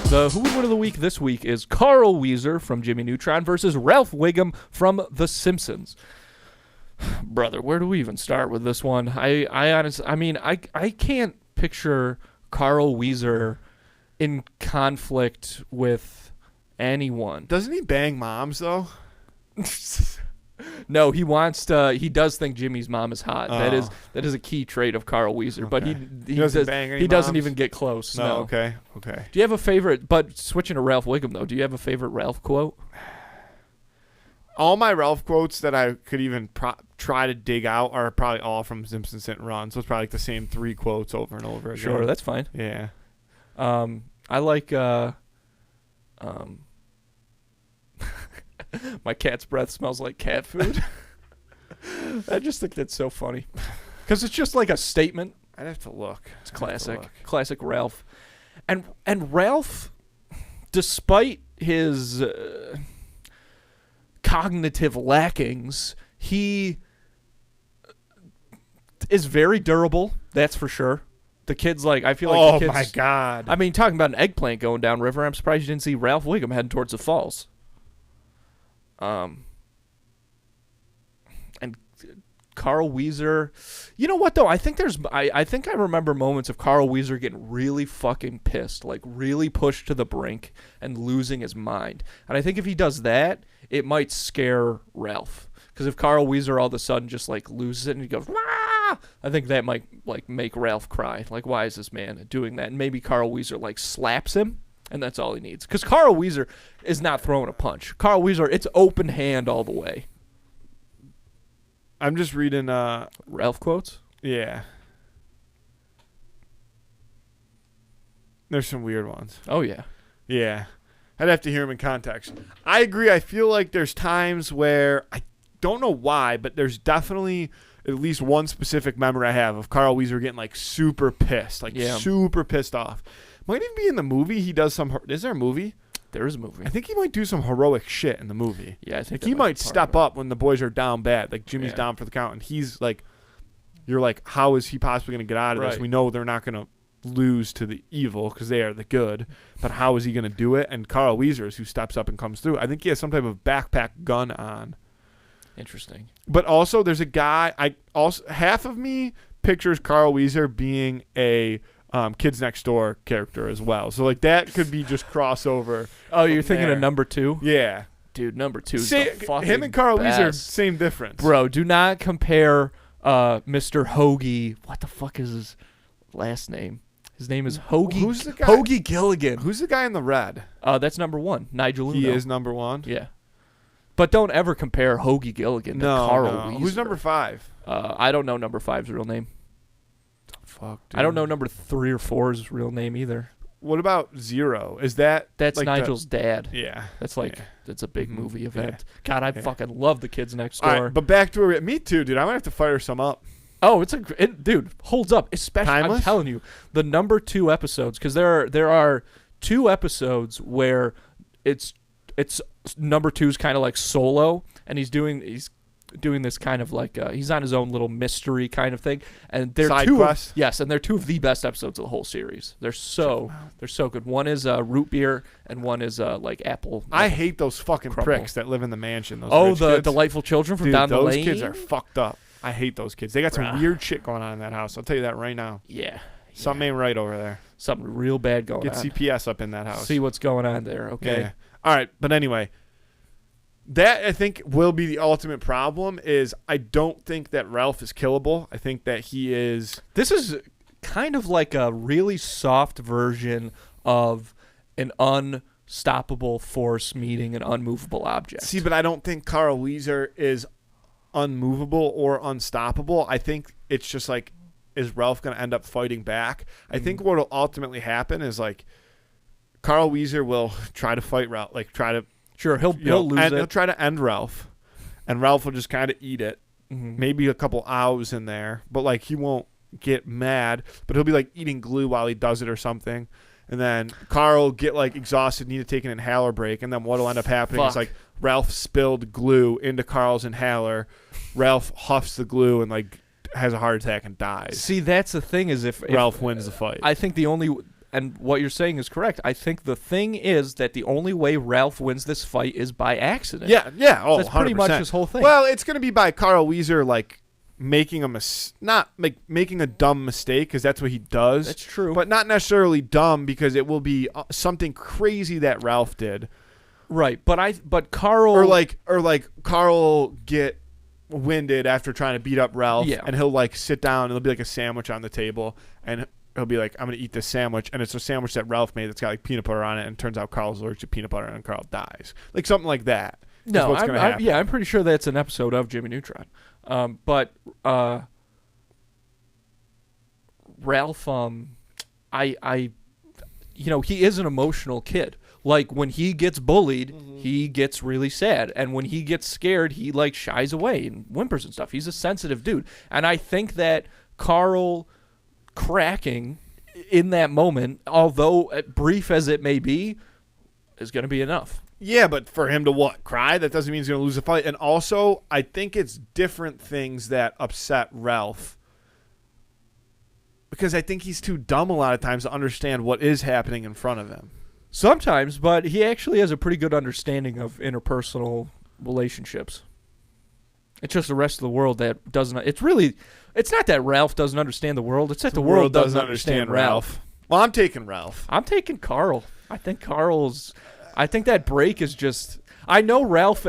The Who Would Win of the Week this week is Carl Weezer from Jimmy Neutron versus Ralph Wiggum from The Simpsons. Brother, where do we even start with this one? I can't picture Carl Weezer in conflict with anyone. Doesn't he bang moms though? No, he does think Jimmy's mom is hot. Oh. That is a key trait of Carl Weezer, but he doesn't even get close. No. Okay. Do you have a favorite, but switching to Ralph Wiggum though, do you have a favorite Ralph quote? All my Ralph quotes that I could even try to dig out are probably all from Simpsons Hit and Run, so it's probably like the same 3 quotes over and over again. Sure, that's fine. Yeah. I like my cat's breath smells like cat food. I just think that's so funny. Because it's just like a statement. I'd have to look. It's classic. Classic Ralph. And Ralph, despite his cognitive lackings, he is very durable, that's for sure. The kids, I feel like the kids... Oh, my God. I mean, talking about an eggplant going down river, I'm surprised you didn't see Ralph Wiggum heading towards the falls. And Carl Weezer, you know what though? I think I remember moments of Carl Weezer getting really fucking pissed, like really pushed to the brink and losing his mind. And I think if he does that, it might scare Ralph. Because if Carl Weezer all of a sudden just loses it and he goes, wah! I think that might make Ralph cry. Like, why is this man doing that? And maybe Carl Weezer slaps him. And that's all he needs. Because Carl Weezer is not throwing a punch. Carl Weezer, it's open hand all the way. I'm just reading... Ralph quotes? Yeah. There's some weird ones. Oh, yeah. Yeah. I'd have to hear him in context. I agree. I feel like there's times where... I don't know why, but there's definitely at least one specific memory I have of Carl Weezer getting, super pissed. Super pissed off. Might even be in the movie. He does some... Is there a movie? There is a movie. I think he might do some heroic shit in the movie. Yeah, I think he might step up when the boys are down bad. Like, Jimmy's down for the count, and he's you're like, how is he possibly going to get out of this? We know they're not going to lose to the evil because they are the good, but how is he going to do it? And Carl Weezer is who steps up and comes through. I think he has some type of backpack gun on. Interesting. But also, there's a guy... half of me pictures Carl Weezer being a... Kids Next Door character as well. So, that could be just crossover. Oh, you're thinking of number 2? Yeah. Dude, number 2 is the fucking him and Carl best. Weezer, same difference. Bro, do not compare Mr. Hoagie. What the fuck is his last name? His name is Hoagie. Who's the guy? Hoagie Gilligan. Who's the guy in the red? That's number 1, Nigel Uno. He is number 1? Yeah. But don't ever compare Hoagie Gilligan to Carl Weezer. Who's number 5? I don't know number 5's real name. Fuck, dude. I don't know number 3 or 4's real name either. What about 0? Is that... That's Nigel's dad. Yeah. That's that's a big movie event. Yeah. God, I fucking love the Kids Next Door. All right, but back to me too, dude. I might have to fire some up. Oh, dude, holds up. Especially, Timeless? I'm telling you, the number 2 episodes, because there are 2 episodes where it's number 2's kind of solo, and he's doing this kind of he's on his own little mystery kind of thing, and they're Side 2 quest? Yes, and they're 2 of the best episodes of the whole series. They're so good. One is root beer, and one is apple. I hate those fucking crumble. pricks that live in the mansion. Those the kids. delightful children from Dude, down the lane. those kids are fucked up. I hate those kids. They got some weird shit going on in that house. I'll tell you that right now. Yeah. Something ain't right over there. Something real bad going on. Get CPS up in that house. See what's going on there, okay? Yeah. All right, but anyway, that I think will be the ultimate problem is I don't think that Ralph is killable. I think that he is... This is kind of like a really soft version of an unstoppable force meeting an unmovable object. See, but I don't think Carl Weezer is unmovable or unstoppable. I think it's just is Ralph going to end up fighting back? I think what will ultimately happen is Carl Weezer will try to fight Ralph, Sure, he'll lose it. He'll try to end Ralph, and Ralph will just kind of eat it. Mm-hmm. Maybe a couple ows in there, but he won't get mad. But he'll be eating glue while he does it or something. And then Carl will get exhausted, need to take an inhaler break, and then what'll end up happening is Ralph spilled glue into Carl's inhaler. Ralph huffs the glue and has a heart attack and dies. See, that's the thing is if Ralph wins the fight. I think the only and what you're saying is correct. I think the thing is that the only way Ralph wins this fight is by accident. Yeah. Oh, that's pretty 100%. much his whole thing. Well, it's going to be by Carl Weezer, like, making making a dumb mistake, because that's what he does. That's true. But not necessarily dumb, because it will be something crazy that Ralph did. Right, but Carl Or like Carl get winded after trying to beat up Ralph, and he'll like sit down and there'll be like a sandwich on the table, and he'll be like, I'm gonna eat this sandwich, and it's a sandwich that Ralph made that's got like peanut butter on it, and it turns out Carl's allergic to peanut butter, and Carl dies. Like something like that. No, what's gonna happen. I'm pretty sure that's an episode of Jimmy Neutron. But Ralph, he is an emotional kid. Like, when he gets bullied, he gets really sad. And when he gets scared, he, like, shies away and whimpers and stuff. He's a sensitive dude. And I think that Carl cracking in that moment, although brief as it may be, is going to be enough. Yeah, but for him to what? Cry? That doesn't mean he's going to lose the fight. And also, I think it's different things that upset Ralph, because I think he's too dumb a lot of times to understand what is happening in front of him. Sometimes, but he actually has a pretty good understanding of interpersonal relationships. It's just the rest of the world that doesn't. It's not that Ralph doesn't understand the world. It's that the world doesn't understand Ralph. Well, I'm taking Ralph. I'm taking Carl. I think that break is just. I know Ralph.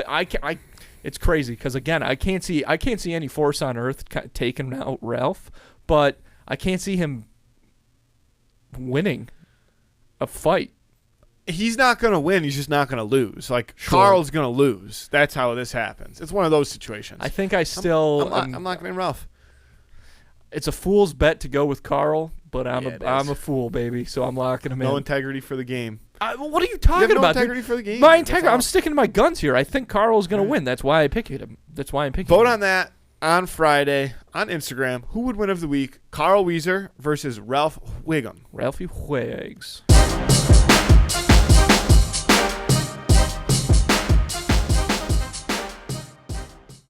It's crazy because again, I can't see any force on earth taking out Ralph, but I can't see him winning a fight. He's not going to win. He's just not going to lose. Like, Sure. Carl's going to lose. That's how this happens. It's one of those situations. I think I'm not going to Ralph. It's a fool's bet to go with Carl, but I'm Yeah, a fool, baby. So I'm locking him in. No integrity for the game. What are you talking You have no about? integrity dude? for the game. My integrity. I'm sticking to my guns here. I think Carl's going to win. That's why I picked him. That's why I'm picking him. Vote on that on Friday on Instagram. Who would win of the week? Carl Weezer versus Ralph Wiggum. Ralphie Wigs.